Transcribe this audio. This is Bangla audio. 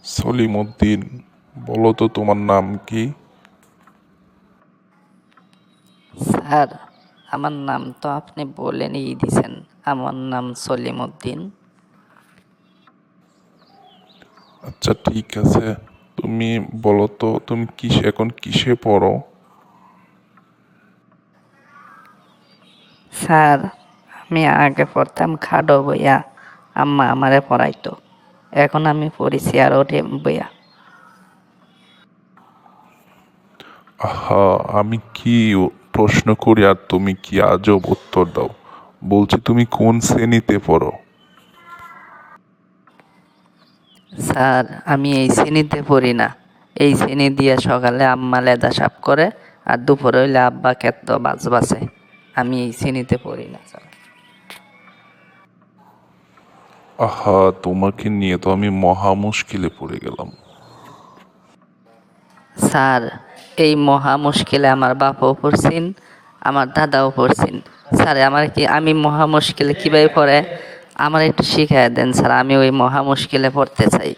সলিমুদ্দিন, বলো তো তোমার নাম কি? স্যার, আমার নাম তো আপনি বলেনই দিছেন। আমার নাম সলিমুদ্দিন। আচ্ছা ঠিক আছে, তুমি বলো তো তুমি এখন কিসে পড়ো? স্যার, আমি আগে পড়তাম খাডো বইয়া, আম্মা আমারে পড়াইতো। এখন আমি পড়ি চেয়ার বইয়া। আহা, আমি কি প্রশ্ন করি আর তুমি কি আজব উত্তর দাও। বলছি তুমি কোন শ্রেণীতে পড়ো? স্যার, আমি এই শ্রেণীতে পড়ি না। এই শ্রেণী দিয়ে সকালে আম্মা লেদা সাফ করে, আর দুপুরে হইলে আব্বা ক্ষেত বাজ বাছে। আমি এই শ্রেণীতে পড়ি না স্যার। আহা, তোমাকে নিয়ে তো আমি মহা মুশকিলে পড়ে গেলাম। স্যার, এই মহা মুশকিলে আমার বাপও পড়ছেন, আমার দাদাও পড়ছেন। স্যার, আমি মহা মুশকিলে কিভাবে পড়ে আমার একটু শিখাই দেন স্যার, আমি ওই মহা মুশকিলে পড়তে চাই।